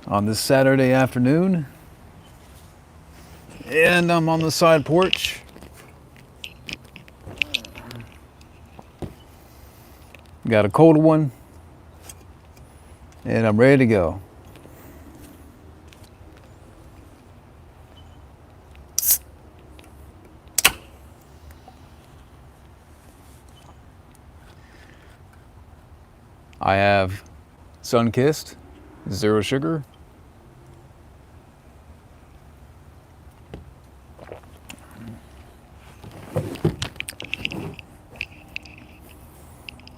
on this Saturday afternoon, and I'm on the side porch. Got a cold one, and I'm ready to go. I have Sunkist, zero sugar.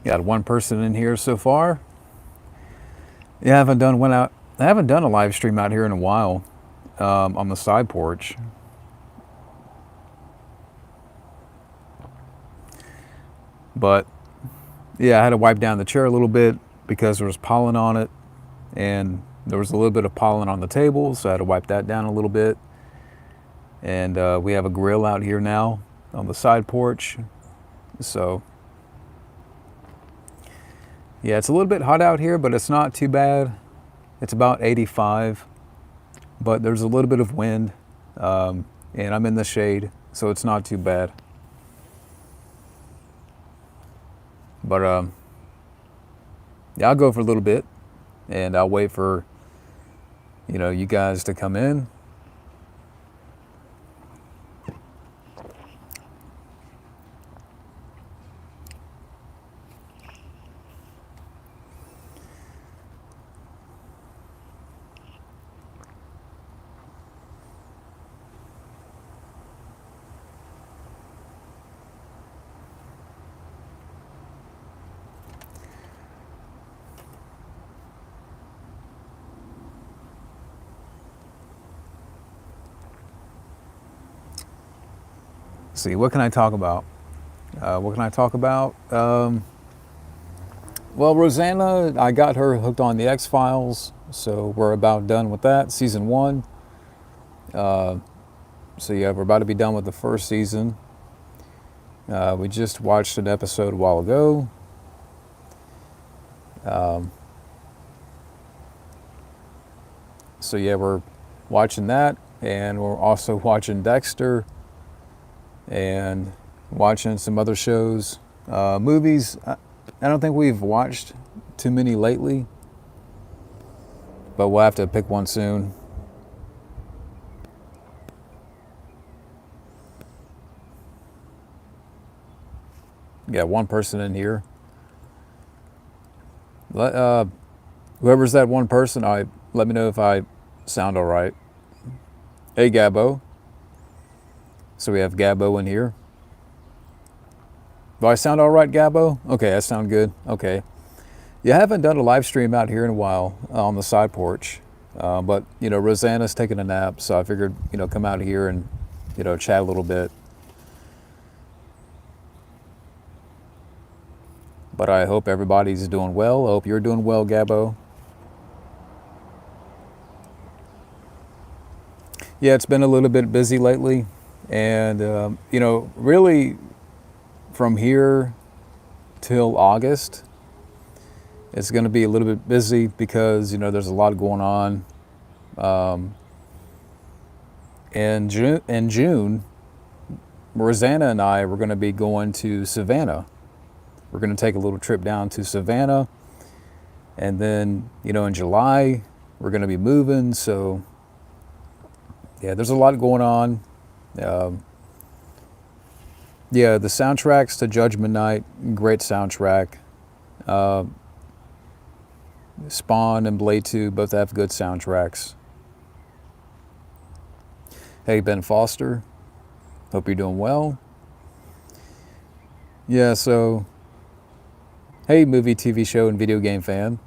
Got one person in here so far. Yeah, I haven't done a live stream out here in a while, on the side porch. But yeah, I had to wipe down the chair a little bit because there was pollen on it, and there was a little bit of pollen on the table, so I had to wipe that down a little bit. And we have a grill out here now on the side porch. So yeah, it's a little bit hot out here, but it's not too bad. It's about 85, but there's a little bit of wind, and I'm in the shade, so it's not too bad. But yeah, I'll go for a little bit, and I'll wait for, you guys to come in. See, what can I talk about? What can I talk about? Well, Rosanna, I got her hooked on the X-Files, so we're about done with that, season 1. So yeah, we're about to be done with the first season. We just watched an episode a while ago. So yeah, we're watching that, and we're also watching Dexter, and watching some other shows. Movies, I don't think we've watched too many lately, but we'll have to pick one soon. Got one person in here. Whoever's that one person, let me know if I sound all right. Hey, Gabbo. So we have Gabbo in here. Do I sound all right, Gabbo? Okay, I sound good. Okay. Yeah, I haven't done a live stream out here in a while on the side porch. But, Rosanna's taking a nap, so I figured, come out here and, chat a little bit. But I hope everybody's doing well. I hope you're doing well, Gabbo. Yeah, it's been a little bit busy lately. And, really from here till August, it's going to be a little bit busy because, there's a lot going on. In June, Rosanna and I were going to be going to Savannah. We're going to take a little trip down to Savannah. And then, in July, we're going to be moving. So, yeah, there's a lot going on. Yeah, the soundtracks to Judgment Night, great soundtrack. Spawn and Blade 2 both have good soundtracks. Hey, Ben Foster. Hope you're doing well. Yeah, so, hey, movie, TV show, and video game fan.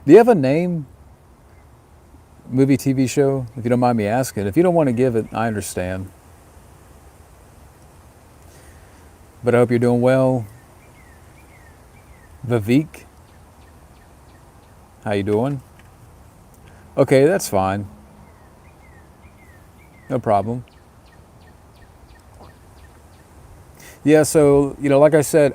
Do you have a name? Movie, TV show? If you don't mind me asking. If you don't want to give it, I understand. But I hope you're doing well. Vivek, how you doing? Okay, that's fine. No problem. Yeah, so, like I said,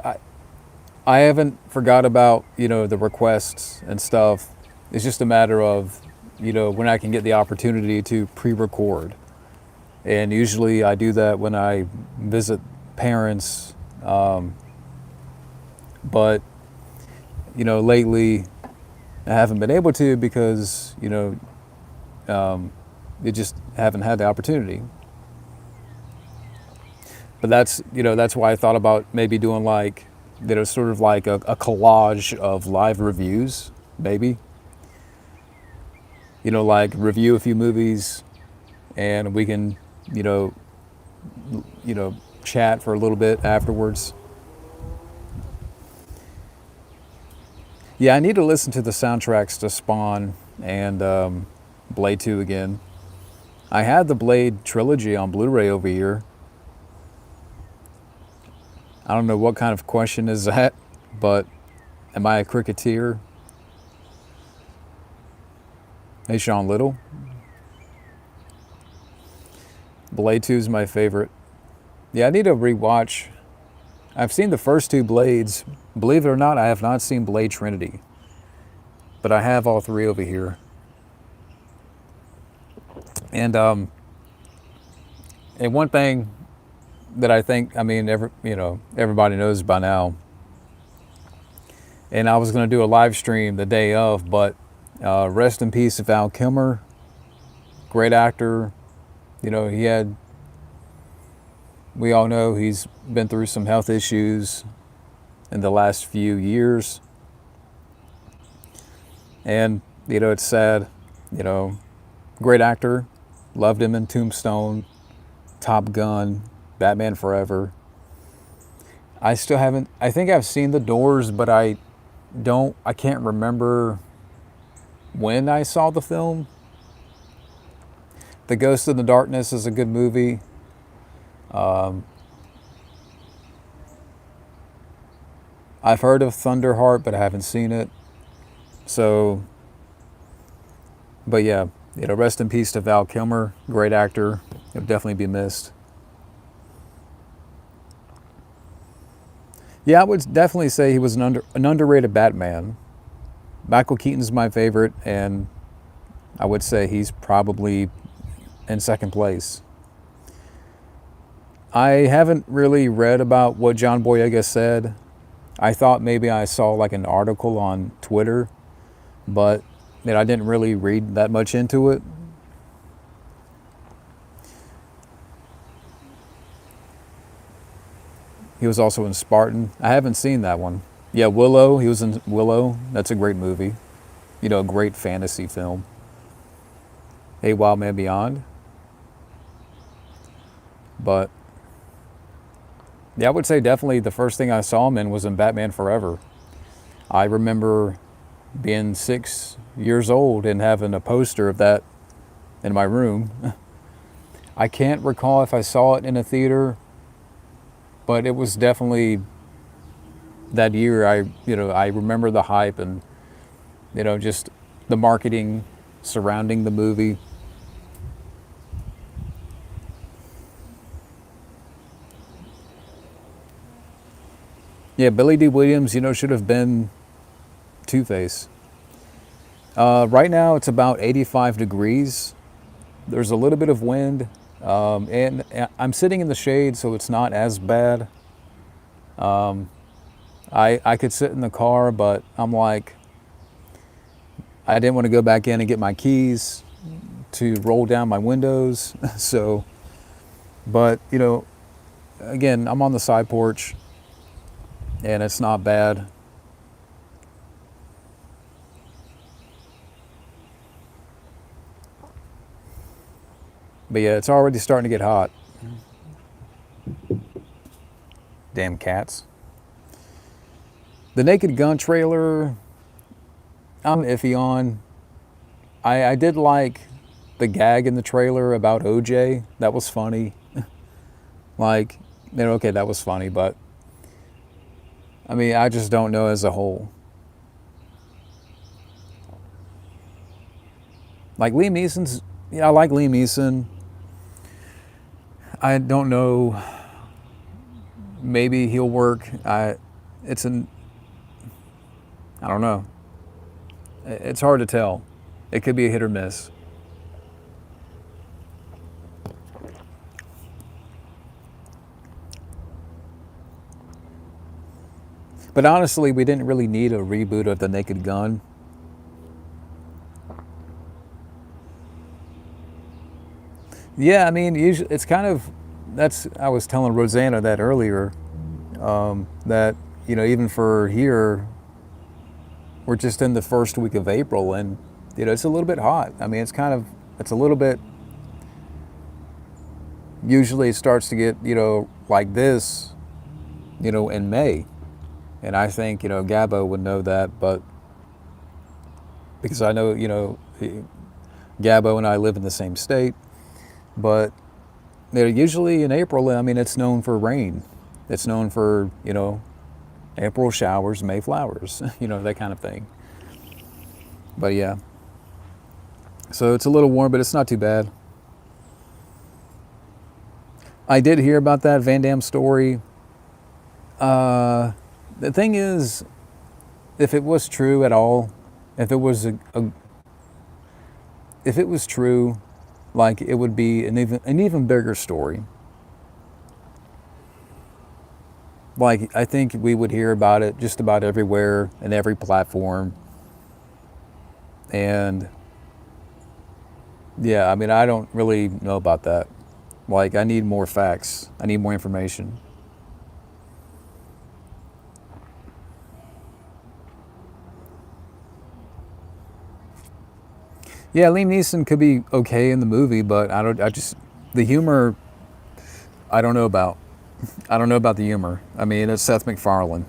I haven't forgot about, the requests and stuff. It's just a matter of, when I can get the opportunity to pre-record. And usually I do that when I visit parents. But, lately I haven't been able to because, you just haven't had the opportunity. But that's why I thought about maybe doing like, sort of like a collage of live reviews, maybe. Like review a few movies and we can, you know, chat for a little bit afterwards. Yeah, I need to listen to the soundtracks to Spawn and Blade 2 again. I had the Blade trilogy on Blu-ray over here. I don't know what kind of question is that, but am I a cricketer? Hey, Sean Little. Blade 2 is my favorite. Yeah, I need to rewatch. I've seen the first two Blades. Believe it or not, I have not seen Blade Trinity. But I have all three over here. And one thing that I think, everybody knows by now, and I was going to do a live stream the day of, but rest in peace Val Kilmer, great actor. We all know he's been through some health issues in the last few years. And, it's sad, great actor, loved him in Tombstone, Top Gun, Batman Forever. I still haven't, I think I've seen The Doors, but I can't remember when I saw the film. The Ghost in the Darkness is a good movie. I've heard of Thunderheart, but I haven't seen it. So, but yeah, rest in peace to Val Kilmer, great actor. He'll definitely be missed. Yeah, I would definitely say he was an underrated Batman. Michael Keaton's my favorite, and I would say he's probably in second place. I haven't really read about what John Boyega said. I thought maybe I saw like an article on Twitter, but I didn't really read that much into it. He was also in Spartan. I haven't seen that one. Yeah, Willow. He was in Willow. That's a great movie. A great fantasy film. A Wild Man Beyond. But yeah, I would say definitely the first thing I saw him in was in Batman Forever. I remember being 6 years old and having a poster of that in my room. I can't recall if I saw it in a theater, but it was definitely that year. I remember the hype and, just the marketing surrounding the movie. Yeah, Billy D. Williams, should have been Two-Face. Right now it's about 85 degrees. There's a little bit of wind, and I'm sitting in the shade, so it's not as bad. I could sit in the car, but I'm like, I didn't want to go back in and get my keys to roll down my windows. So, but, again, I'm on the side porch, and it's not bad. But yeah, it's already starting to get hot. Damn cats. The Naked Gun trailer, I'm iffy on. I did like the gag in the trailer about OJ. That was funny. Like, okay, that was funny, but I just don't know as a whole. Like Liam Neeson's, I like Liam Neeson. I don't know. Maybe he'll work. I don't know. It's hard to tell. It could be a hit or miss. But honestly, we didn't really need a reboot of The Naked Gun. Yeah, I mean, usually it's kind of that's. I was telling Rosanna that earlier. That even for here, we're just in the first week of April, and it's a little bit hot. I mean, it's a little bit. Usually, it starts to get like this, in May, and I think Gabo would know that, but because I know Gabo and I live in the same state, but usually in April, I mean, it's known for rain. It's known for April showers, May flowers, that kind of thing. But yeah, so it's a little warm, but it's not too bad. I did hear about that Van Damme story. The thing is, if it was true at all, if it was if it was true, like it would be an even bigger story. Like I think we would hear about it just about everywhere and every platform. And yeah, I mean, I don't really know about that. Like, I need more facts. I need more information. Yeah, Liam Neeson could be okay in the movie, but the humor, I don't know about. I don't know about the humor. I mean, it's Seth MacFarlane.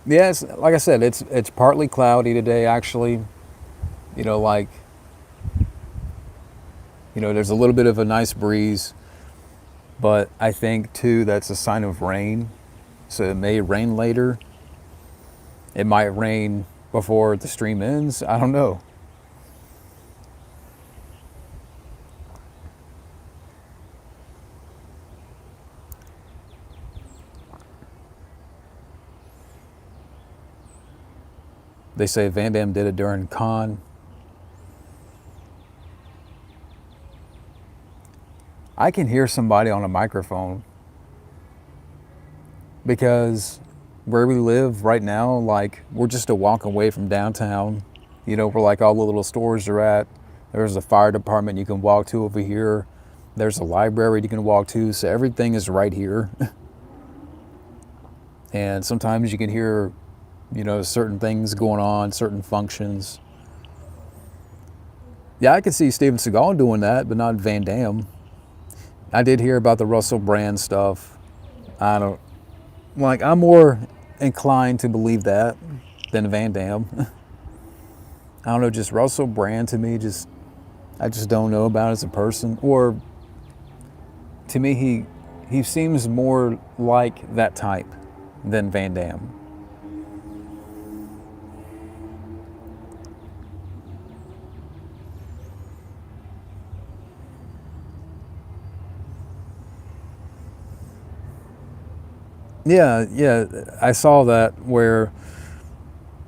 Yes, like I said, it's partly cloudy today, actually. Like, there's a little bit of a nice breeze, but I think too that's a sign of rain. So it may rain later. It might rain before the stream ends. I don't know. They say Van Damme did it during Con. I can hear somebody on a microphone because where we live right now, like we're just a walk away from downtown. Where like all the little stores are at. There's a fire department you can walk to over here. There's a library you can walk to. So everything is right here. And sometimes you can hear, certain things going on, certain functions. Yeah, I could see Steven Seagal doing that, but not Van Damme. I did hear about the Russell Brand stuff. I'm more inclined to believe that than Van Damme. I don't know, just Russell Brand to me, I just don't know about as a person. Or to me, he seems more like that type than Van Damme. Yeah, I saw that where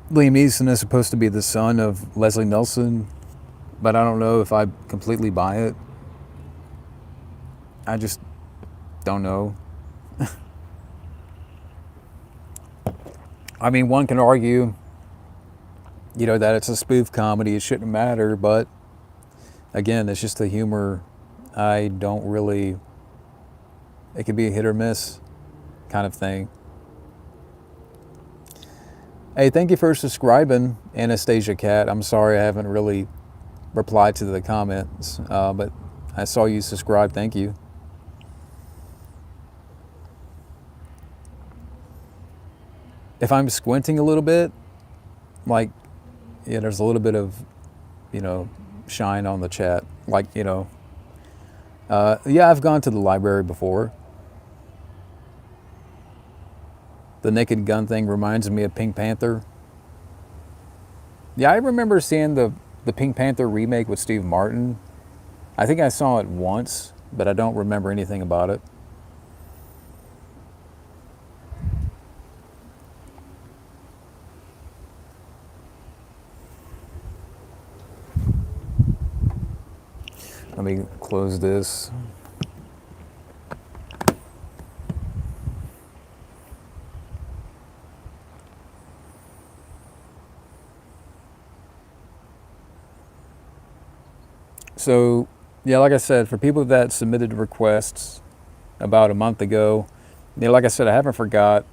Liam Neeson is supposed to be the son of Leslie Nielsen, but I don't know if I completely buy it. I just don't know. I mean, one can argue, that it's a spoof comedy, it shouldn't matter, but again, it's just the humor. I don't really, it could be a hit or miss kind of thing. Hey, thank you for subscribing, Anastasia Cat. I'm sorry I haven't really replied to the comments, but I saw you subscribe. Thank you. If I'm squinting a little bit, like, there's a little bit of, shine on the chat. Like, yeah, I've gone to the library before. The Naked Gun thing reminds me of Pink Panther. Yeah, I remember seeing the Pink Panther remake with Steve Martin, I think I saw it once, but I don't remember anything about it. Let me close this. So, yeah, like I said, for people that submitted requests about a month ago, yeah, like I said, I haven't forgot.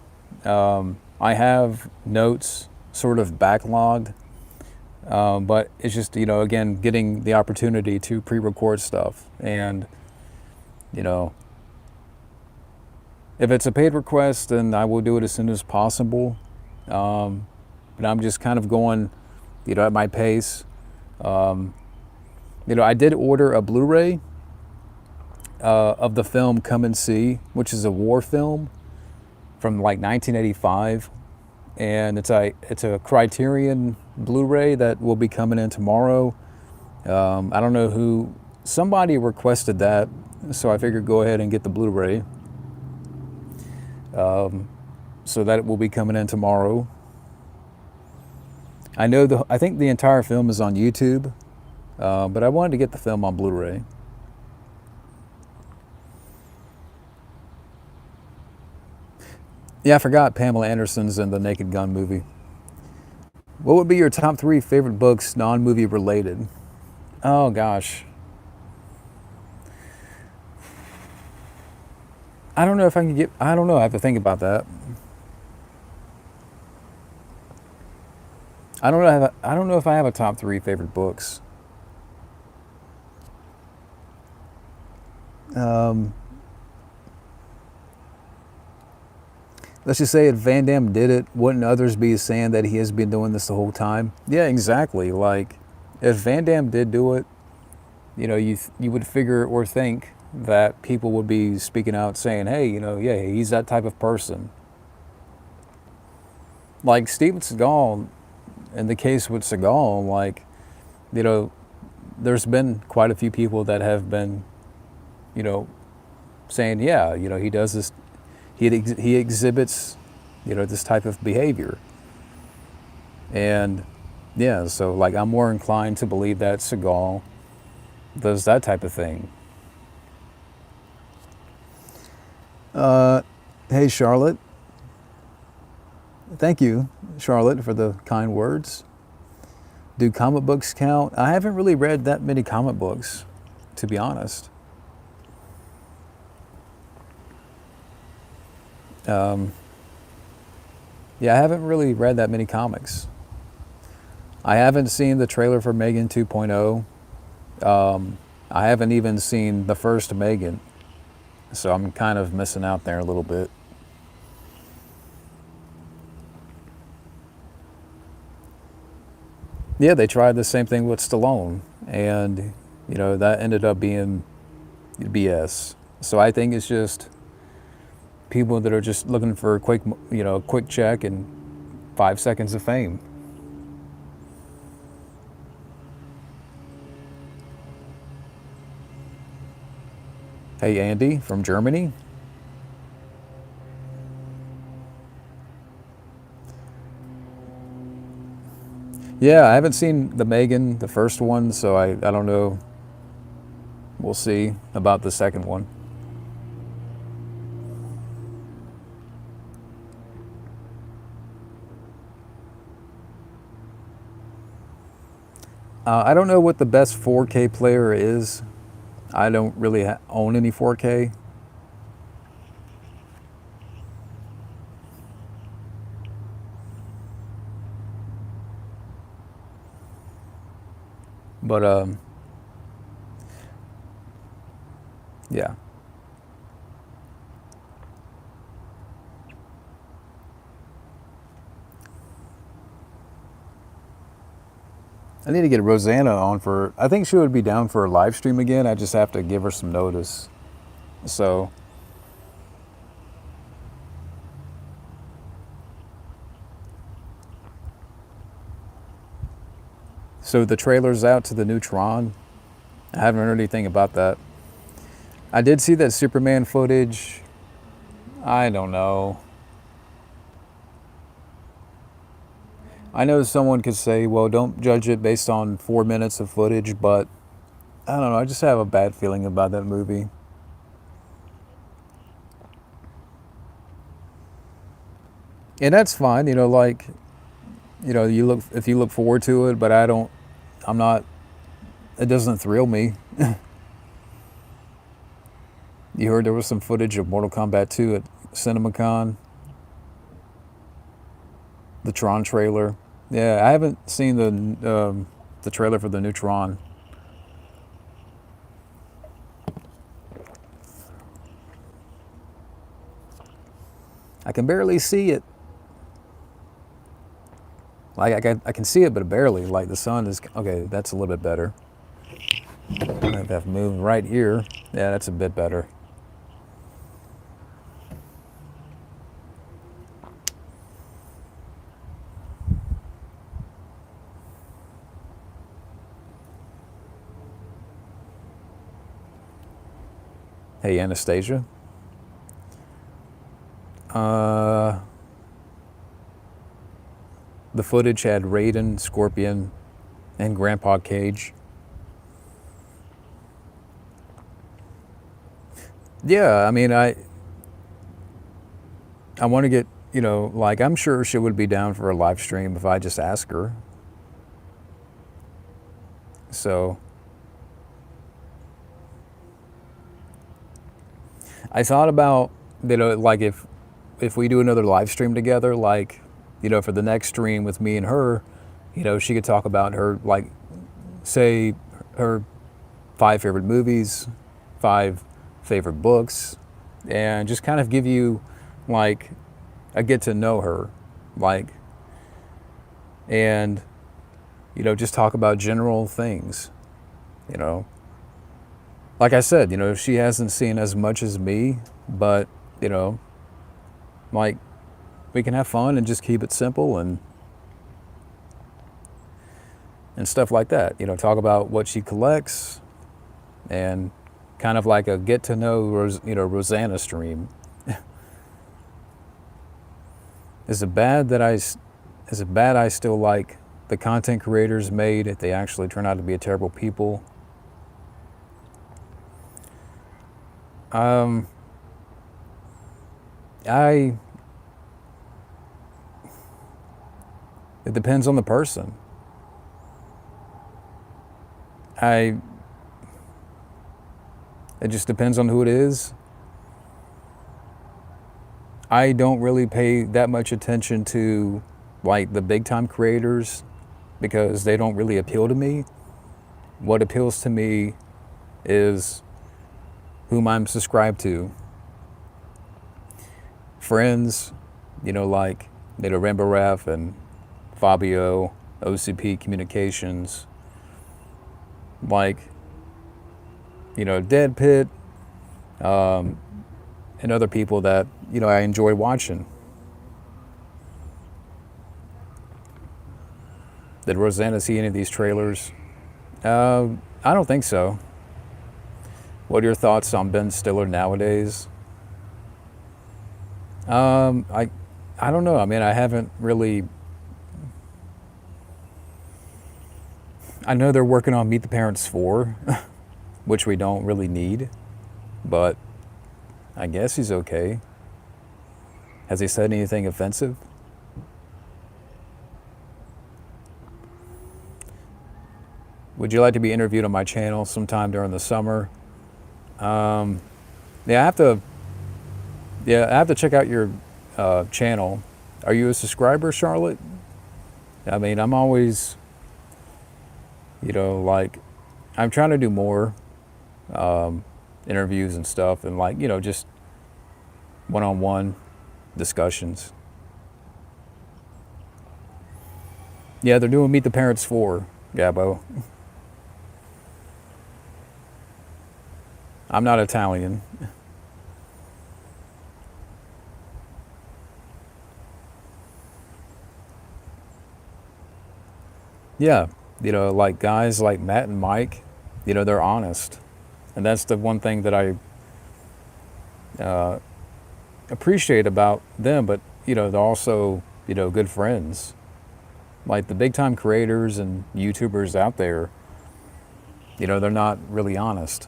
I have notes sort of backlogged, but it's just, again, getting the opportunity to pre-record stuff. And, you know, if it's a paid request, then I will do it as soon as possible. But I'm just kind of going, at my pace. I did order a Blu-ray of the film Come and See, which is a war film from like 1985, and it's a Criterion Blu-ray that will be coming in tomorrow. I don't know who, somebody requested that, so I figured go ahead and get the Blu-ray. So that it will be coming in tomorrow. I think the entire film is on YouTube, but I wanted to get the film on Blu-ray. Yeah, I forgot Pamela Anderson's in the Naked Gun movie. What would be your top 3 favorite books, non-movie related? Oh gosh. I don't know if I can get, I don't know, I have to think about that. I don't know if I have a top 3 favorite books. Let's just say if Van Damme did it, wouldn't others be saying that he has been doing this the whole time? Yeah, exactly. Like, if Van Damme did do it, you would figure or think that people would be speaking out saying, hey, yeah, he's that type of person. Like Steven Seagal, in the case with Seagal, like, there's been quite a few people that have been, saying, yeah, he does this, he exhibits, this type of behavior. And yeah, so like I'm more inclined to believe that Seagal does that type of thing. Hey, Charlotte. Thank you, Charlotte, for the kind words. Do comic books count? I haven't really read that many comic books, to be honest. Yeah, I haven't really read that many comics. I haven't seen the trailer for Megan 2.0. I haven't even seen the first Megan, so I'm kind of missing out there a little bit. Yeah, they tried the same thing with Stallone, and that ended up being BS. So I think it's just people that are just looking for a quick check and 5 seconds of fame. Hey, Andy from Germany. Yeah, I haven't seen the Megan, the first one, so I don't know. We'll see about the second one. I don't know what the best 4K player is. I don't really own any 4K. But yeah. I need to get Rosanna on for, I think she would be down for a live stream again. I just have to give her some notice. So, so the trailer's out to the new Tron. I haven't heard anything about that. I did see that Superman footage. I don't know. I know someone could say, well, don't judge it based on 4 minutes of footage, but I don't know. I just have a bad feeling about that movie. And that's fine, like, if you look forward to it, but I'm not, it doesn't thrill me. You heard there was some footage of Mortal Kombat 2 at CinemaCon, the Tron trailer. Yeah, I haven't seen the trailer for the new Tron. I can barely see it. Like I can see it, but barely. Like the sun is okay. That's a little bit better. I have to move right here. Yeah, that's a bit better. Hey, Anastasia. The footage had Raiden, Scorpion, and Grandpa Cage. Yeah, I mean, I want to get, like, I'm sure she would be down for a live stream if I just ask her. So I thought about, like if we do another live stream together, like, for the next stream with me and her, she could talk about her, like, say her 5 favorite movies, 5 favorite books, and just kind of give you, like, a get to know her, like, and, just talk about general things, Like I said, she hasn't seen as much as me, but, like, we can have fun and just keep it simple and stuff like that. Talk about what she collects and kind of like a get to know Rosanna stream. Is it bad I still like the content creators made if they actually turn out to be a terrible people? It depends on the person. It just depends on who it is. I don't really pay that much attention to, like, the big time creators because they don't really appeal to me. What appeals to me is whom I'm subscribed to. Friends, like, Rainbow Ref and Fabio, OCP Communications, like, Dead Pit, and other people that, I enjoy watching. Did Rosanna see any of these trailers? I don't think so. What are your thoughts on Ben Stiller nowadays? I don't know. I mean, I haven't really. I know they're working on Meet the Parents 4, which we don't really need, but I guess he's okay. Has he said anything offensive? Would you like to be interviewed on my channel sometime during the summer? Yeah, I have to. Yeah, I have to check out your channel. Are you a subscriber, Charlotte? I mean, I'm always, like, I'm trying to do more interviews and stuff, and, like, just one-on-one discussions. Yeah, they're doing Meet the Parents 4, Gabbo. I'm not Italian. Yeah, like guys like Matt and Mike, they're honest. And that's the one thing that I uh, appreciate about them. But, they're also, good friends. Like the big time creators and YouTubers out there, they're not really honest.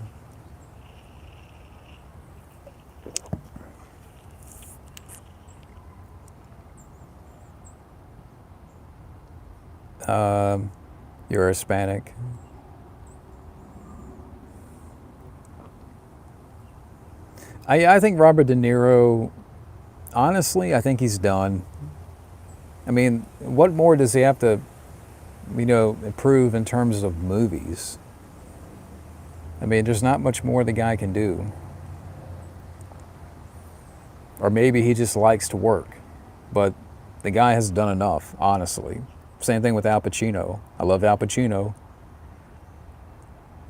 Um, you're Hispanic. I think Robert De Niro, honestly, I think he's done. I mean, what more does he have to, improve in terms of movies? I mean, there's not much more the guy can do. Or maybe he just likes to work. But the guy has done enough, honestly. Same thing with Al Pacino. I love Al Pacino.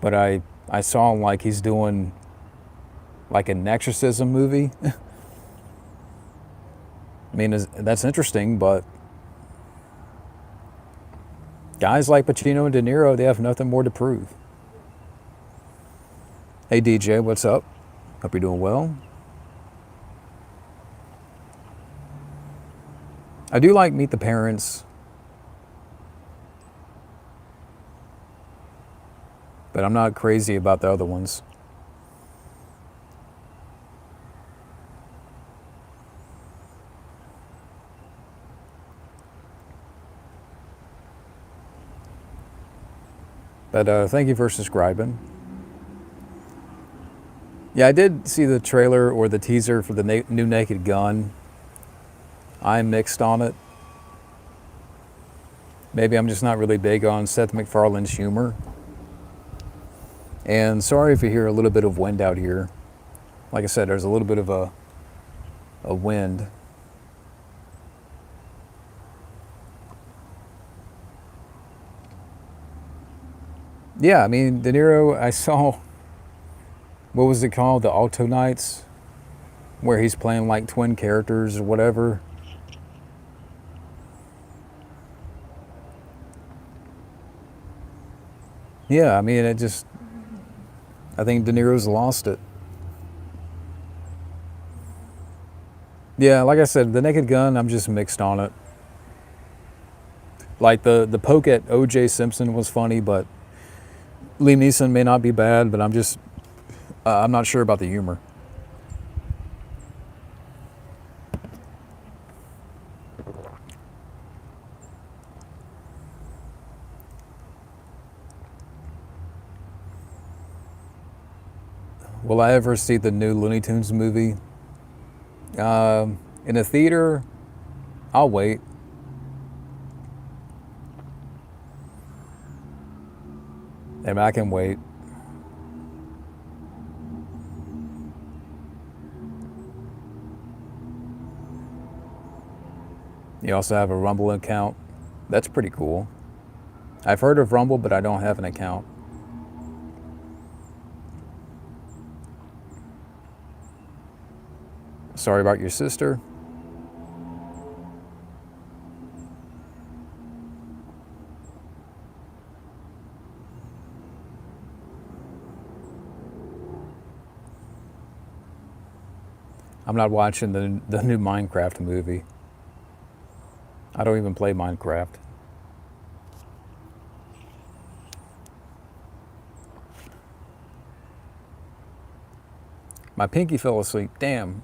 But I saw him like he's doing like an exorcism movie. I mean, that's interesting, but guys like Pacino and De Niro, they have nothing more to prove. Hey DJ, what's up? Hope you're doing well. I do like Meet the Parents, but I'm not crazy about the other ones. But thank you for subscribing. Yeah, I did see the trailer or the teaser for the new Naked Gun. I'm mixed on it. Maybe I'm just not really big on Seth MacFarlane's humor. And sorry if you hear a little bit of wind out here. Like I said, there's a little bit of a wind. Yeah, I mean, De Niro, I saw, what was it called? The Alto Nights, where he's playing like twin characters or whatever. Yeah, I mean, I think De Niro's lost it. Yeah, like I said, The Naked Gun, I'm just mixed on it. Like the poke at O.J. Simpson was funny, but Liam Neeson may not be bad, but I'm not sure about the humor. Will I ever see the new Looney Tunes movie? In a theater, I'll wait. And I can wait. You also have a Rumble account. That's pretty cool. I've heard of Rumble, but I don't have an account. Sorry about your sister. I'm not watching the new Minecraft movie. I don't even play Minecraft. My pinky fell asleep. Damn.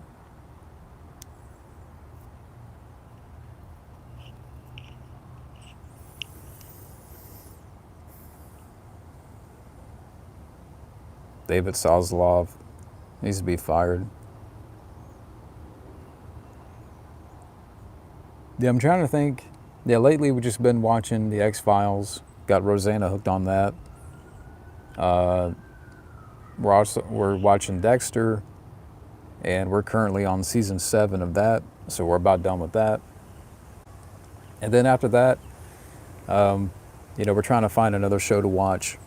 David Zaslav needs to be fired. Yeah, I'm trying to think. Yeah, lately we've just been watching the X-Files. Got Rosanna hooked on that. We're watching Dexter, and we're currently on season 7 of that, so we're about done with that. And then after that, we're trying to find another show to watch.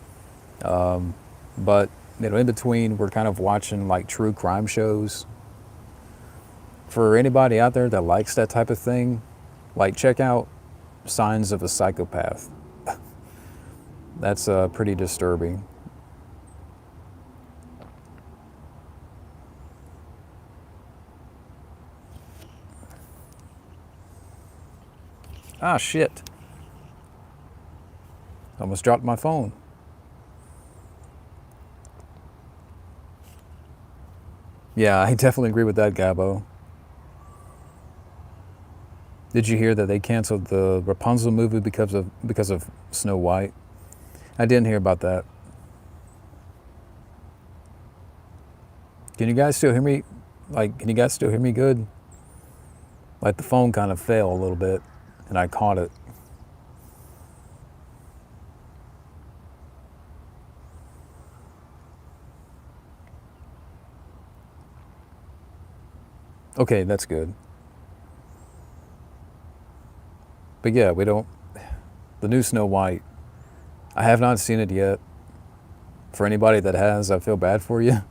But in between, we're kind of watching like true crime shows. For anybody out there that likes that type of thing, like check out Signs of a Psychopath. That's pretty disturbing. Ah, shit. Almost dropped my phone. Yeah, I definitely agree with that, Gabo. Did you hear that they canceled the Rapunzel movie because of Snow White? I didn't hear about that. Can you guys still hear me? Can you guys still hear me good? Like the phone kind of fell a little bit, and I caught it. Okay, that's good. But yeah, we don't. The new Snow White. I have not seen it yet. For anybody that has, I feel bad for you.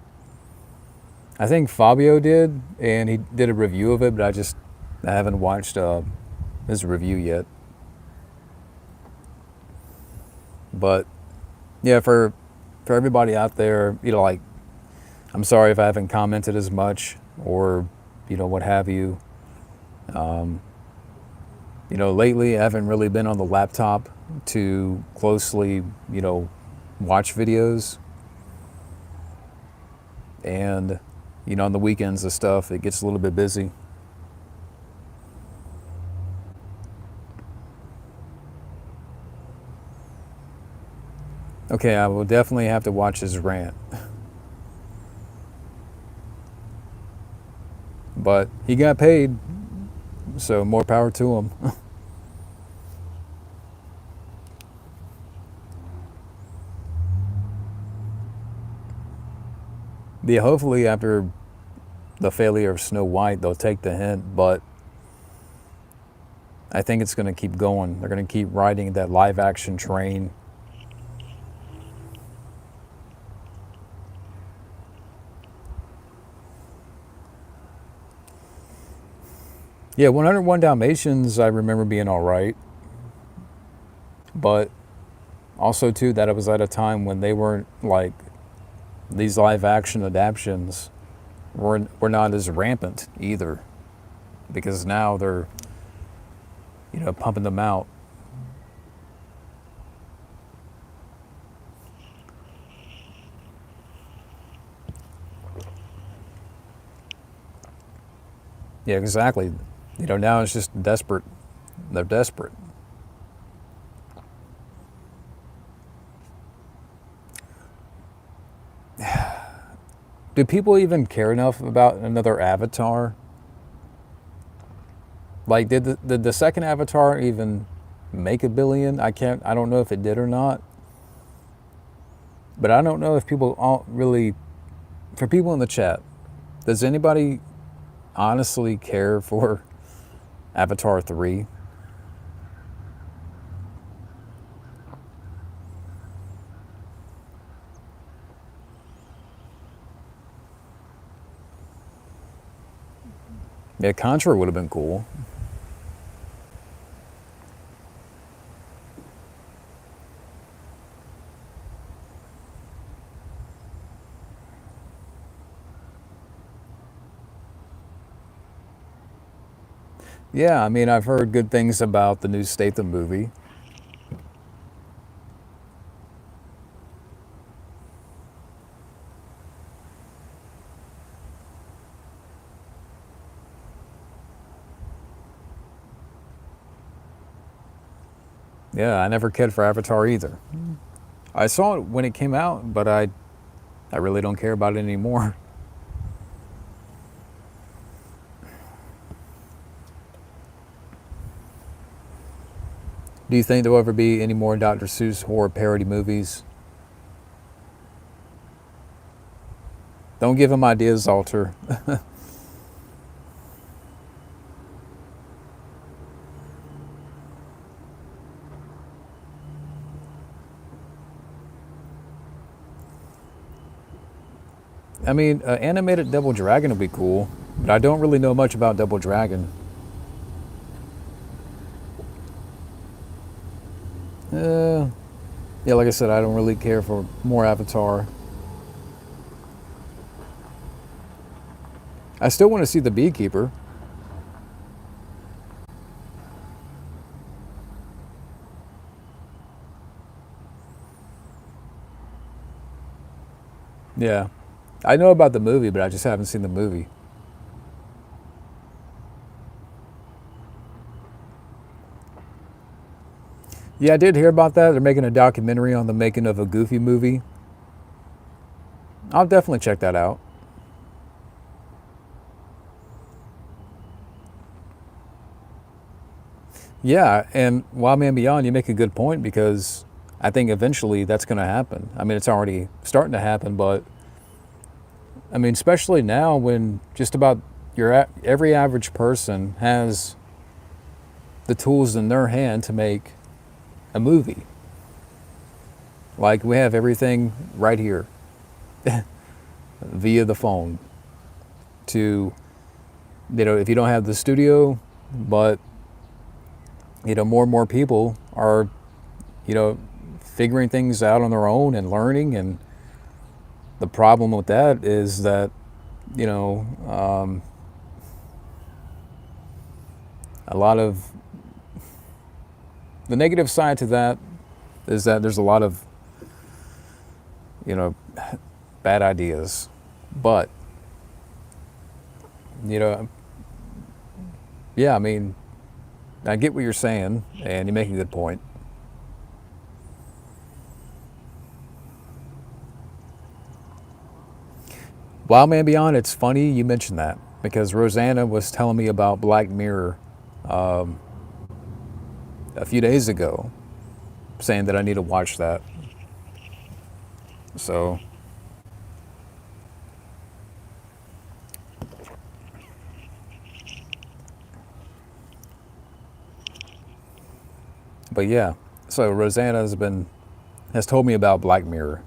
I think Fabio did, and he did a review of it, but I haven't watched his review yet. But yeah, for everybody out there, like, I'm sorry if I haven't commented as much or, what have you. Lately I haven't really been on the laptop to closely, watch videos. And, on the weekends and stuff, it gets a little bit busy. Okay, I will definitely have to watch his rant. But he got paid, so more power to him. Yeah, hopefully after the failure of Snow White, they'll take the hint, but I think it's going to keep going. They're going to keep riding that live action train. Yeah, 101 Dalmatians, I remember being all right. But also, too, that it was at a time when they weren't like these live action adaptations were not as rampant either. Because now they're, pumping them out. Yeah, exactly. Now it's just desperate. They're desperate. Do people even care enough about another Avatar? Like, did the second Avatar even make $1 billion? I don't know if it did or not. But I don't know if people all really, for people in the chat, does anybody honestly care for Avatar 3? Yeah, Contra would have been cool. Yeah, I mean, I've heard good things about the new Statham movie. Yeah, I never cared for Avatar either. I saw it when it came out, but I really don't care about it anymore. Do you think there'll ever be any more Dr. Seuss horror parody movies? Don't give him ideas, Alter. I mean, animated Double Dragon would be cool, but I don't really know much about Double Dragon. Yeah, like I said, I don't really care for more Avatar. I still want to see The Beekeeper. Yeah. I know about the movie, but I just haven't seen the movie. Yeah, I did hear about that. They're making a documentary on the making of a Goofy movie. I'll definitely check that out. Yeah, and Wild Man Beyond, you make a good point because I think eventually that's going to happen. I mean, it's already starting to happen, but I mean, especially now when just about every average person has the tools in their hand to make a movie. Like we have everything right here via the phone to, if you don't have the studio, but, more and more people are, you know, figuring things out on their own and learning. And the problem with that is that, you know, a lot of the negative side to that is that there's a lot of, you know, bad ideas. But, you know, yeah, I mean, I get what you're saying, and you make a good point. Wild Man Beyond, it's funny you mentioned that because Rosanna was telling me about Black Mirror a few days ago, saying that I need to watch that. So, but yeah, so Rosanna has told me about Black Mirror.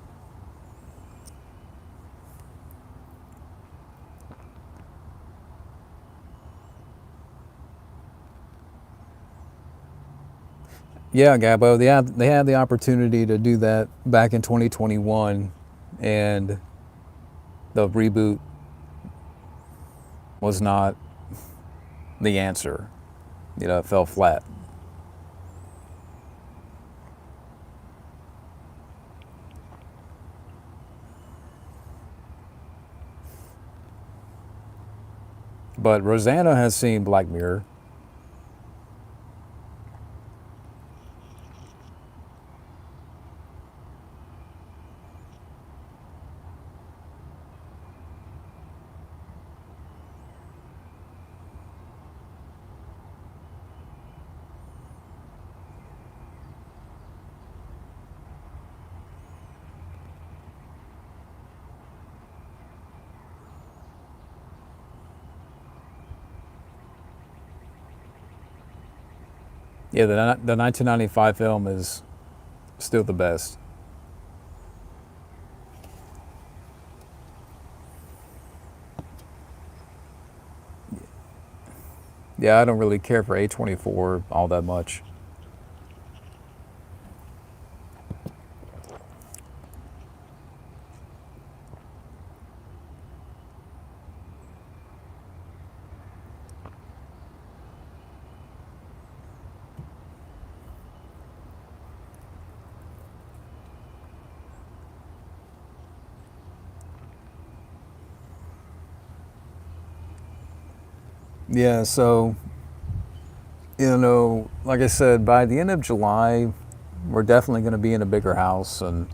Yeah, Gabo, they had the opportunity to do that back in 2021, and the reboot was not the answer. It fell flat. But Rosanna has seen Black Mirror. Yeah, the 1995 film is still the best. Yeah, I don't really care for A24 all that much. Yeah, so, like I said, by the end of July, we're definitely going to be in a bigger house, and,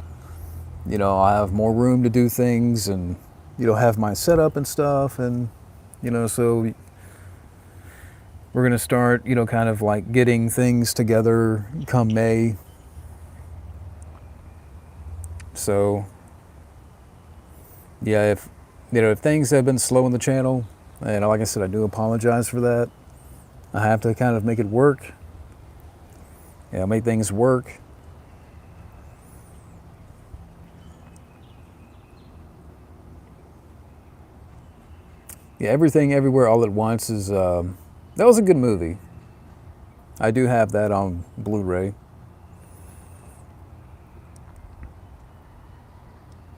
I have more room to do things and, have my setup and stuff. And, so we're going to start, kind of like getting things together come May. So, yeah, if things have been slow on the channel, and like I said, I do apologize for that. I have to kind of make it work. Make things work. Yeah, Everything Everywhere All at Once is that was a good movie. I do have that on Blu-ray.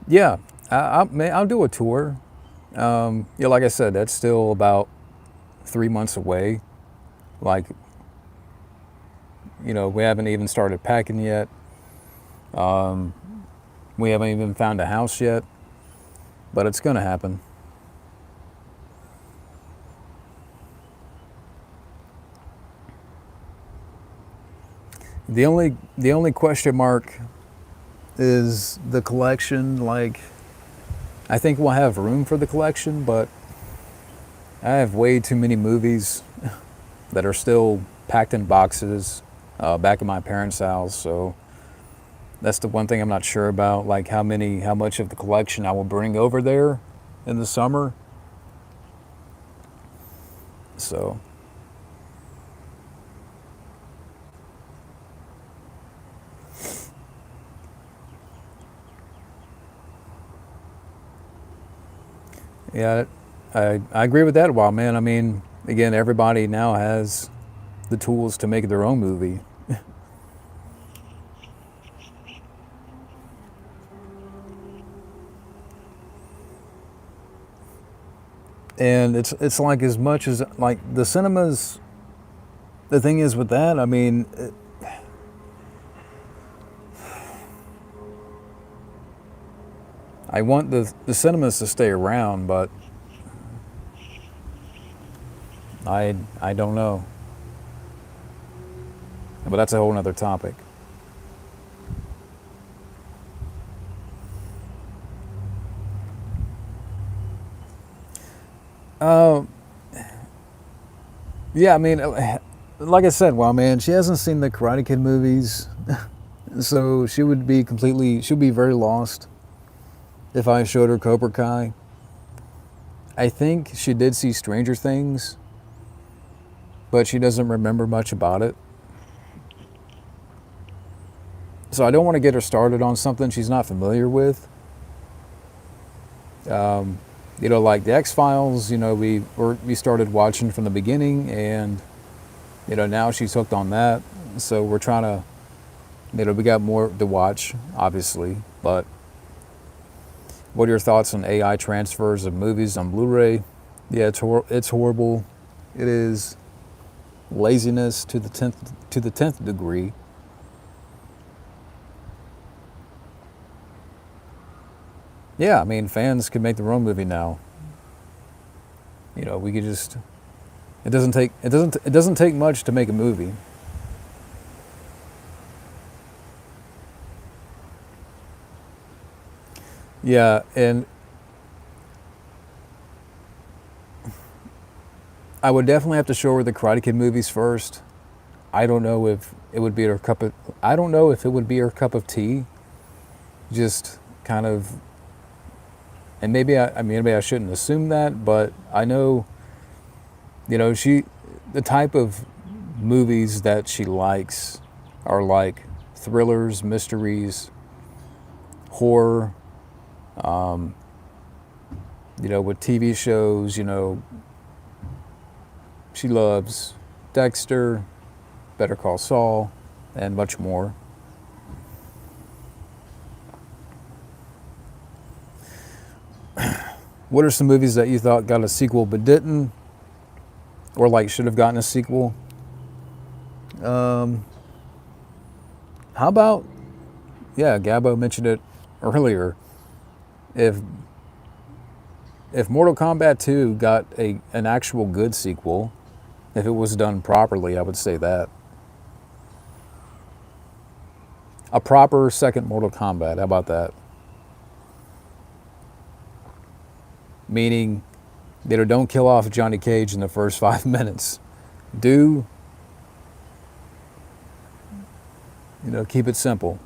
Yeah, I'll do a tour. Yeah, like I said, that's still about 3 months away. Like, we haven't even started packing yet. We haven't even found a house yet. but it's going to happen. The only question mark is the collection. Like, I think we'll have room for the collection, but I have way too many movies that are still packed in boxes back in my parents' house. So that's the one thing I'm not sure about, like how much of the collection I will bring over there in the summer. So yeah, I agree with that. While man, I mean, again, everybody now has the tools to make their own movie, and it's like as much as like the cinemas. The thing is with that, I mean, I want the cinemas to stay around, but I don't know. But that's a whole nother topic. Uh, yeah, I mean, like I said, well, man, she hasn't seen the Karate Kid movies, so she'll be very lost if I showed her Cobra Kai. I think she did see Stranger Things, but she doesn't remember much about it. So I don't want to get her started on something she's not familiar with. Um, like the X Files. We started watching from the beginning, and now she's hooked on that. So we're trying to, we got more to watch, obviously. But what are your thoughts on AI transfers of movies on Blu-ray? Yeah, it's horrible. It is laziness to the tenth degree. Yeah, I mean, fans can make their own movie now. We could just. It doesn't take much to make a movie. Yeah, and I would definitely have to show her the Karate Kid movies first. I don't know if it would be her cup of. I don't know if it would be her cup of tea. Just kind of, and maybe I shouldn't assume that, but I know, the type of movies that she likes are like thrillers, mysteries, horror. Um, with TV shows, she loves Dexter, Better Call Saul, and much more. What are some movies that you thought got a sequel but didn't, or like should have gotten a sequel? Um, how about, yeah, Gabo mentioned it earlier. If if Mortal Kombat 2 got an actual good sequel, if it was done properly, I would say that. A proper second Mortal Kombat, how about that? Meaning, don't kill off Johnny Cage in the first 5 minutes. Do, keep it simple.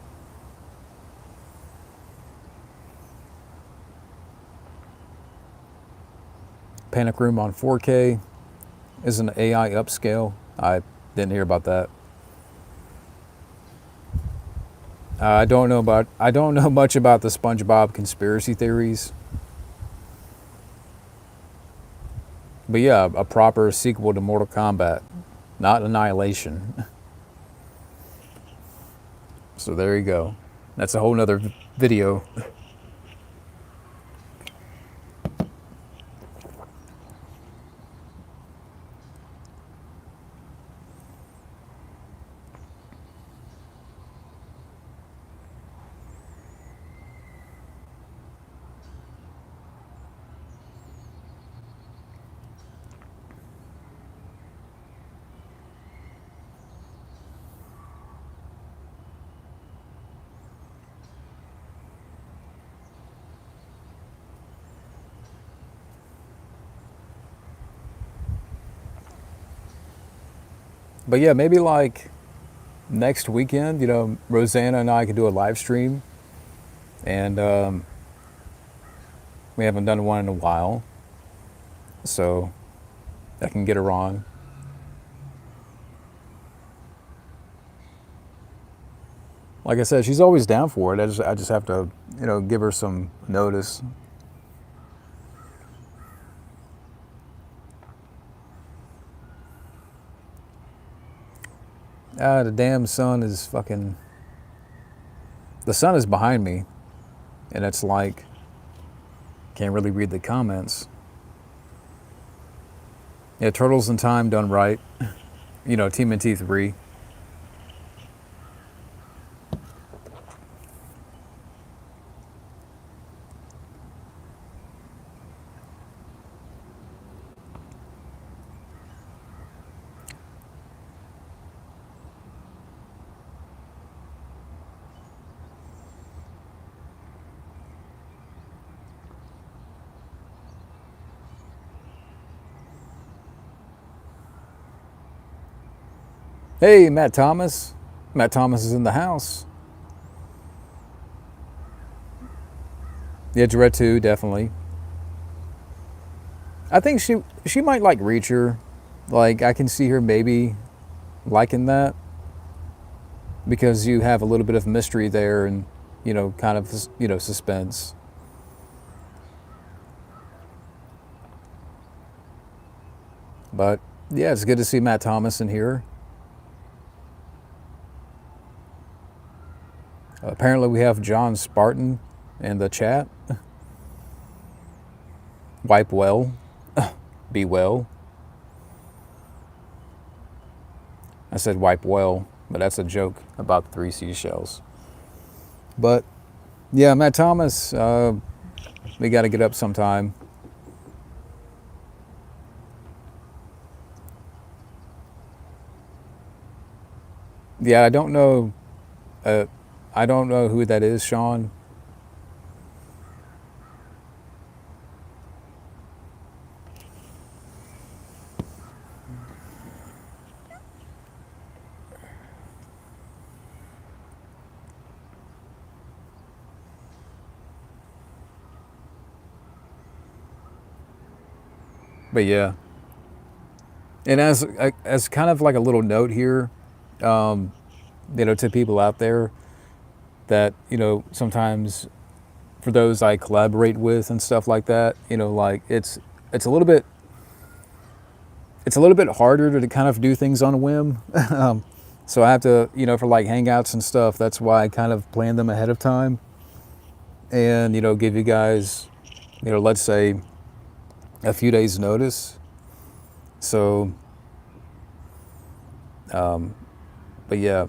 Panic Room on 4K is an AI upscale. I didn't hear about that. I don't know much about the SpongeBob conspiracy theories. But yeah, a proper sequel to Mortal Kombat, not Annihilation. So there you go. That's a whole nother video. But yeah, maybe like next weekend, you know, Rosanna and I could do a live stream, and we haven't done one in a while, so I can get her on. Like I said, she's always down for it. I just have to, you know, give her some notice. The damn sun is fucking. The sun is behind me, and it's like can't really read the comments. Yeah, Turtles in Time done right. You know, TMNT 3. Hey, Matt Thomas. Matt Thomas is in the house. Yeah, Dread 2, definitely. I think she might like Reacher. Like I can see her maybe liking that because you have a little bit of mystery there and you know kind of you know suspense. But yeah, it's good to see Matt Thomas in here. Apparently we have John Spartan in the chat. Wipe well. Be well. I said wipe well, but that's a joke about the three seashells. But yeah, Matt Thomas, we got to get up sometime. Yeah, I don't know. I don't know who that is, Sean. But yeah, and as kind of like a little note here, you know, to people out there that you know sometimes for those I collaborate with and stuff like that, you know, like it's a little bit harder to kind of do things on a whim. So I have to, you know, for like hangouts and stuff. That's why I kind of plan them ahead of time, and you know, give you guys, you know, let's say a few days notice. So, but yeah,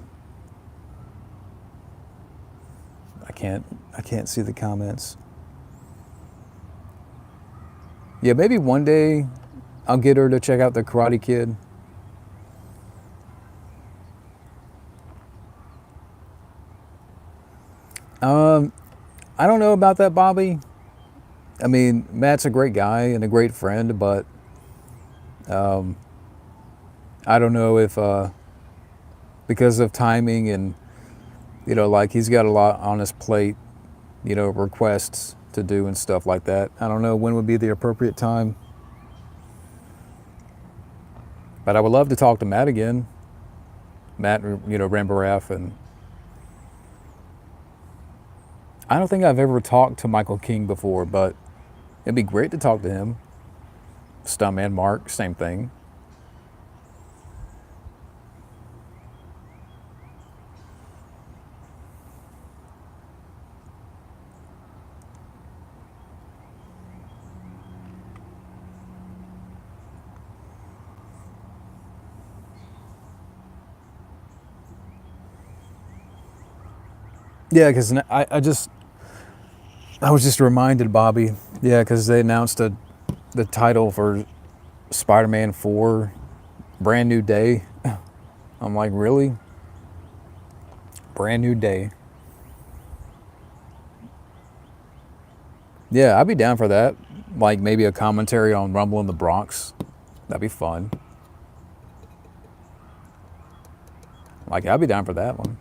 I can't see the comments. Yeah, maybe one day I'll get her to check out the Karate Kid. I don't know about that, Bobby. I mean, Matt's a great guy and a great friend, but I don't know if because of timing and you know, like he's got a lot on his plate, you know, requests to do and stuff like that. I don't know when would be the appropriate time. But I would love to talk to Matt again. Matt, you know, Rambaraf, and I don't think I've ever talked to Michael King before, but it'd be great to talk to him. Stuntman Mark, same thing. Yeah, because I was just reminded, Bobby. Yeah, because they announced the title for Spider-Man 4, Brand New Day. I'm like, really? Brand New Day. Yeah, I'd be down for that. Like maybe a commentary on Rumble in the Bronx. That'd be fun. Like, I'll be down for that one.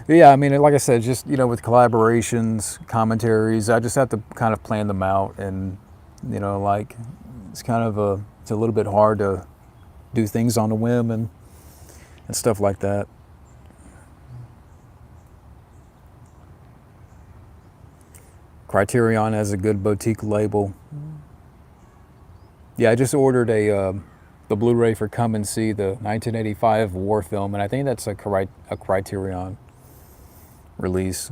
But yeah, I mean, like I said, just, with collaborations, commentaries, I just have to kind of plan them out. And, like, it's a little bit hard to do things on a whim and stuff like that. Criterion has a good boutique label. Yeah, I just ordered the Blu-ray for Come and See, the 1985 war film, and I think that's a Criterion release.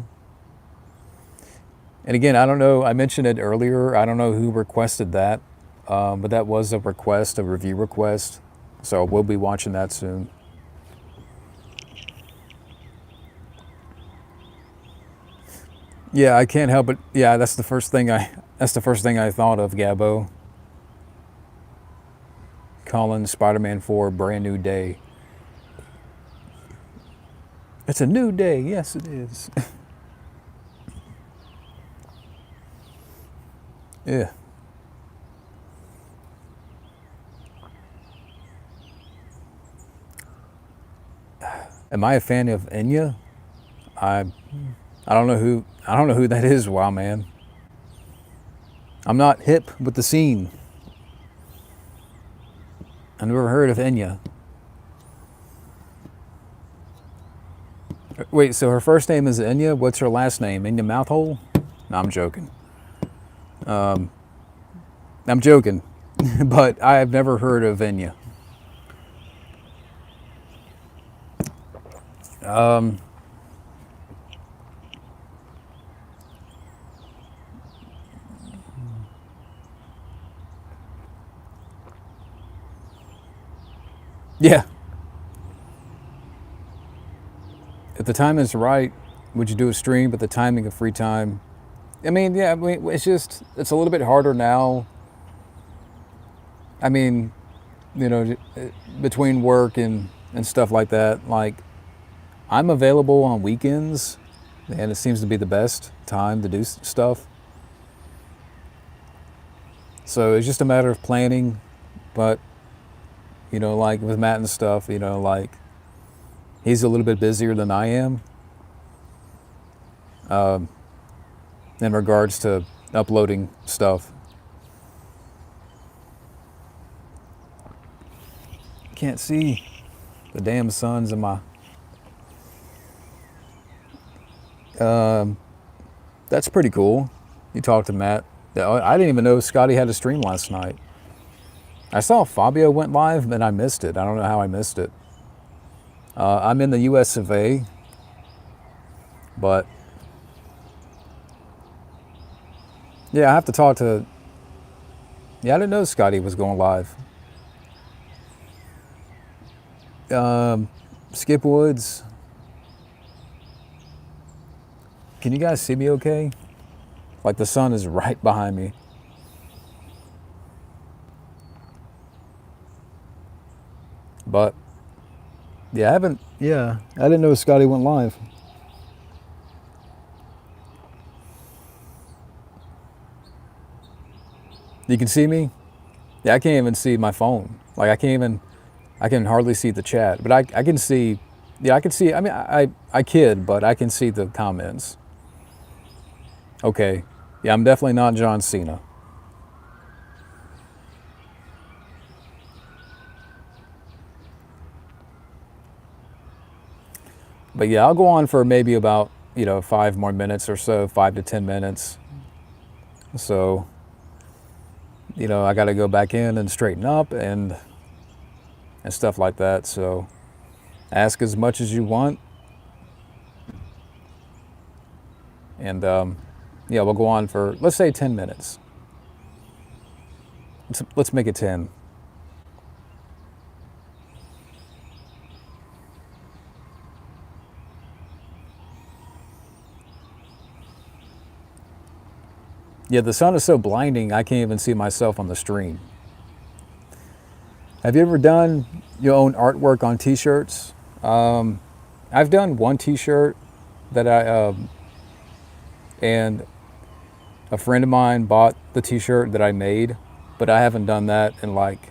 And again, I don't know, I mentioned it earlier, I don't know who requested that, but that was a review request, so we'll be watching that soon. Yeah, I can't help it. Yeah, that's the first thing I thought of, Gabbo. Calling Spider-Man 4 Brand New Day. It's a new day. Yes, it is. Yeah. Am I a fan of Enya? I don't know who that is. Wow, man. I'm not hip with the scene. I never heard of Enya. Wait, so her first name is Enya? What's her last name? Enya Mouthhole? No, I'm joking. I'm joking, but I have never heard of Enya. Yeah. If the time is right, would you do a stream? But the timing of free time, I mean, yeah, it's a little bit harder now. I mean, between work and stuff like that, like, I'm available on weekends, and it seems to be the best time to do stuff. So it's just a matter of planning, but, like with Matt and stuff, like, he's a little bit busier than I am in regards to uploading stuff. Can't see the damn suns in my... That's pretty cool. You talked to Matt. I didn't even know Scotty had a stream last night. I saw Fabio went live, and I missed it. I don't know how I missed it. I'm in the US of A, but yeah, I have to talk to... Yeah, I didn't know Scotty was going live. Skip Woods. Can you guys see me okay? Like, the sun is right behind me. But yeah, I didn't know Scotty went live. You can see me? Yeah, I can't even see my phone. Like, I can hardly see the chat, but I can see, yeah, I can see, I mean, I kid, but I can see the comments. Okay, yeah, I'm definitely not John Cena. But yeah, I'll go on for maybe about, 5 more minutes or so, 5 to 10 minutes. So, I got to go back in and straighten up and stuff like that. So ask as much as you want. And yeah, we'll go on for, let's say, 10 minutes. Let's make it 10. Yeah, the sun is so blinding, I can't even see myself on the stream. Have you ever done your own artwork on t-shirts? I've done one t-shirt that and a friend of mine bought the t-shirt that I made, but I haven't done that in like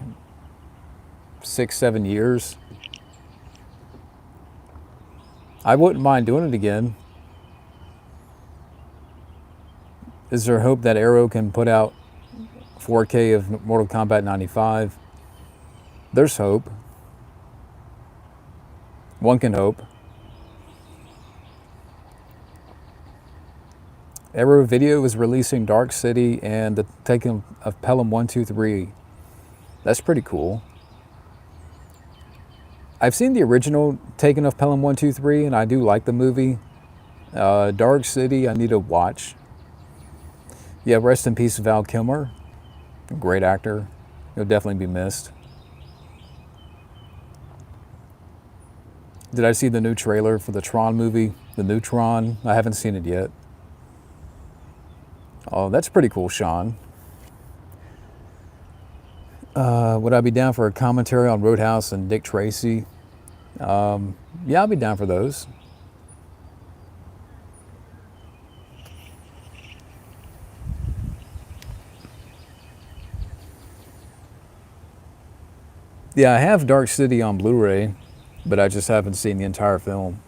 6, 7 years. I wouldn't mind doing it again. Is there hope that Arrow can put out 4K of Mortal Kombat 95? There's hope. One can hope. Arrow Video is releasing Dark City and the Taken of Pelham 123. That's pretty cool. I've seen the original Taken of Pelham 123, and I do like the movie. Dark City, I need to watch. Yeah, rest in peace, Val Kilmer. Great actor. He'll definitely be missed. Did I see the new trailer for the Tron movie? The new Tron? I haven't seen it yet. Oh, that's pretty cool, Sean. Would I be down for a commentary on Roadhouse and Dick Tracy? Yeah, I'll be down for those. Yeah, I have Dark City on Blu-ray, but I just haven't seen the entire film.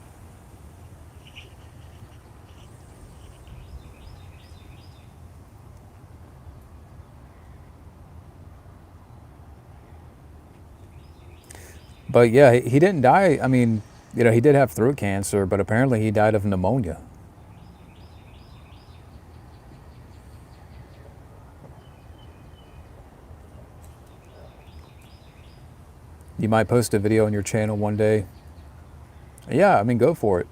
But yeah, he didn't die. I mean, he did have throat cancer, but apparently he died of pneumonia. You might post a video on your channel one day. Yeah, I mean, go for it.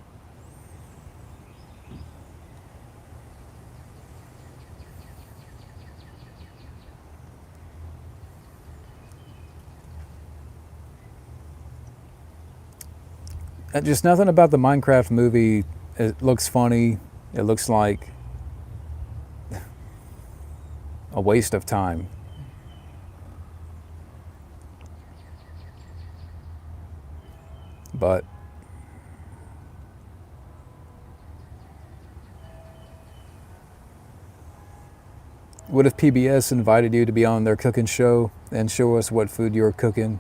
Just nothing about the Minecraft movie. It looks funny. It looks like a waste of time. But what if PBS invited you to be on their cooking show and show us what food you're cooking?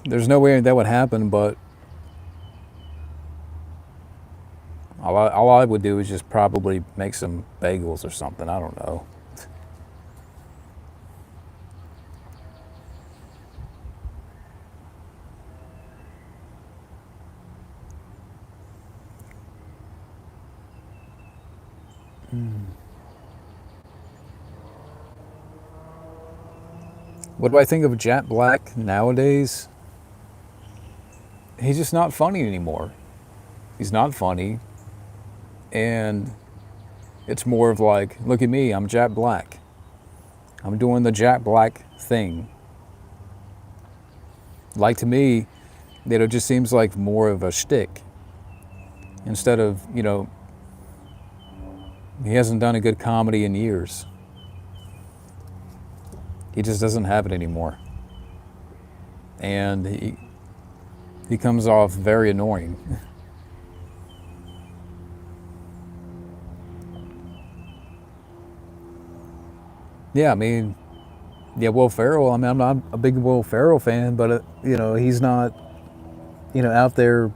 There's no way that would happen, but all I would do is just probably make some bagels or something. I don't know. What do I think of Jack Black nowadays? He's just not funny anymore. He's not funny. And it's more of like, look at me, I'm Jack Black. I'm doing the Jack Black thing. Like, to me, it just seems like more of a shtick. Instead of, he hasn't done a good comedy in years. He just doesn't have it anymore. And he comes off very annoying. Yeah, I mean, yeah, Will Ferrell. I mean, I'm not a big Will Ferrell fan, but he's not, out there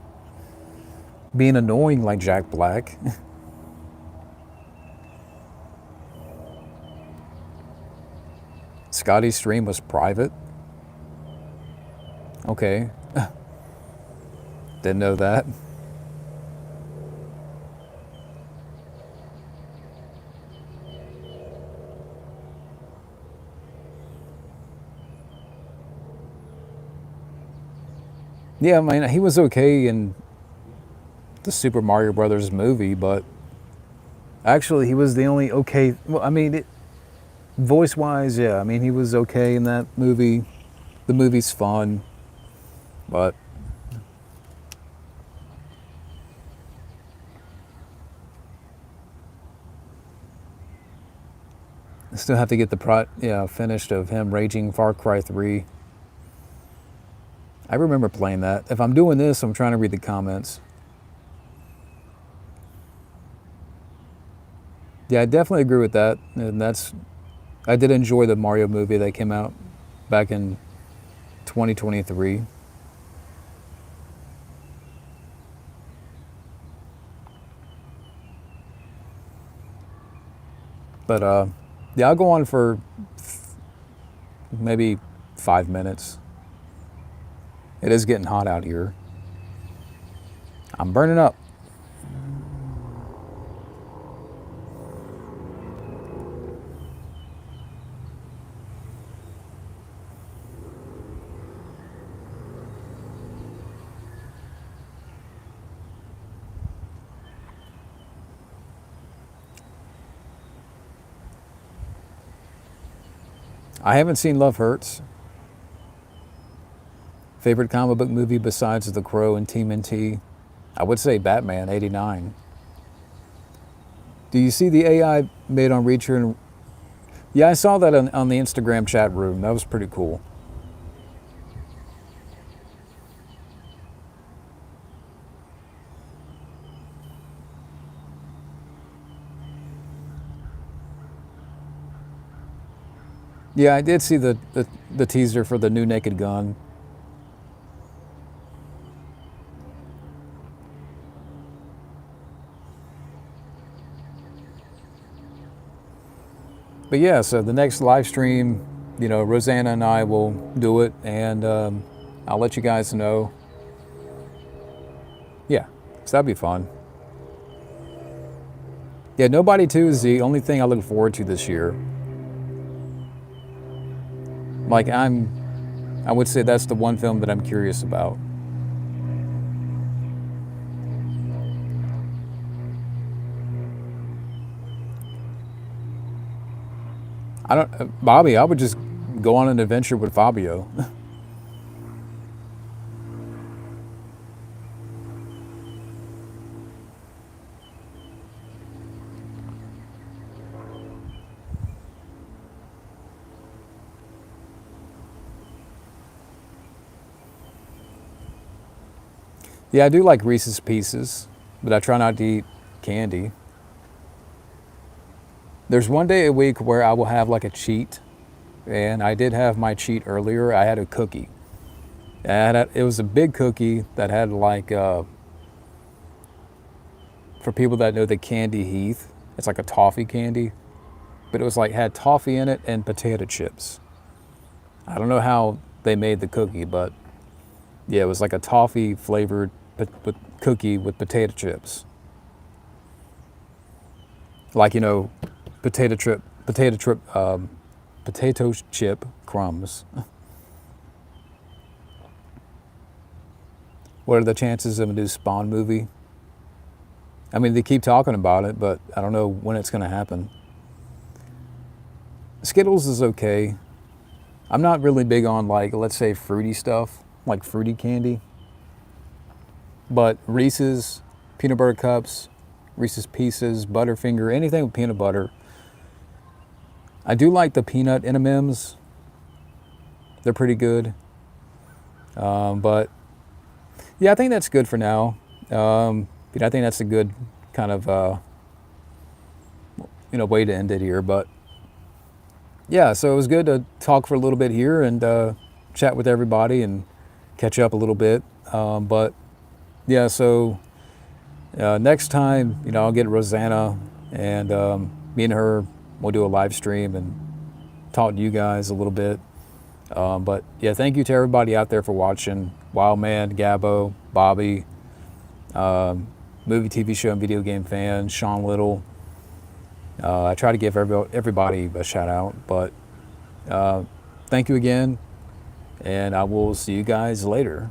being annoying like Jack Black. Scotty's stream was private. Okay, didn't know that. Yeah, I mean, he was okay in the Super Mario Brothers movie, but actually he was the only okay. Well, I mean, voice-wise, yeah. I mean, he was okay in that movie. The movie's fun, but I still have to get the finished of him raging Far Cry 3. I remember playing that. If I'm doing this, I'm trying to read the comments. Yeah, I definitely agree with that. And I did enjoy the Mario movie that came out back in 2023. But yeah, I'll go on for maybe 5 minutes. It is getting hot out here. I'm burning up. I haven't seen Love Hurts. Favorite comic book movie besides The Crow and TMNT? I would say Batman '89. Do you see the AI made on Reacher? And yeah, I saw that on the Instagram chat room. That was pretty cool. Yeah, I did see the teaser for the new Naked Gun. But yeah, so the next live stream, Rosanna and I will do it, and I'll let you guys know. Yeah, so that'd be fun. Yeah, Nobody 2 is the only thing I look forward to this year. Like, I would say that's the one film that I'm curious about. Bobby, I would just go on an adventure with Fabio. Yeah, I do like Reese's Pieces, but I try not to eat candy. There's one day a week where I will have like a cheat, and I did have my cheat earlier. I had a cookie. It was a big cookie that had like, for people that know the Candy Heath, it's like a toffee candy, but it was like had toffee in it and potato chips. I don't know how they made the cookie, but yeah, it was like a toffee flavored cookie with potato chips. Like, potato chip crumbs. What are the chances of a new Spawn movie? I mean, they keep talking about it, but I don't know when it's going to happen. Skittles is okay. I'm not really big on, like, let's say fruity stuff, like fruity candy. But Reese's, peanut butter cups, Reese's Pieces, Butterfinger, anything with peanut butter. I do like the peanut M&Ms. They're pretty good. But yeah, I think that's good for now. I think that's a good kind of way to end it here. But yeah, so it was good to talk for a little bit here and chat with everybody and catch up a little bit. But yeah, so next time, I'll get Rosanna, and me and her we'll do a live stream and talk to you guys a little bit. But yeah, thank you to everybody out there for watching. Wildman, Gabbo, Bobby, movie, TV show, and video game fans, Sean Little. I try to give everybody a shout out, but thank you again, and I will see you guys later.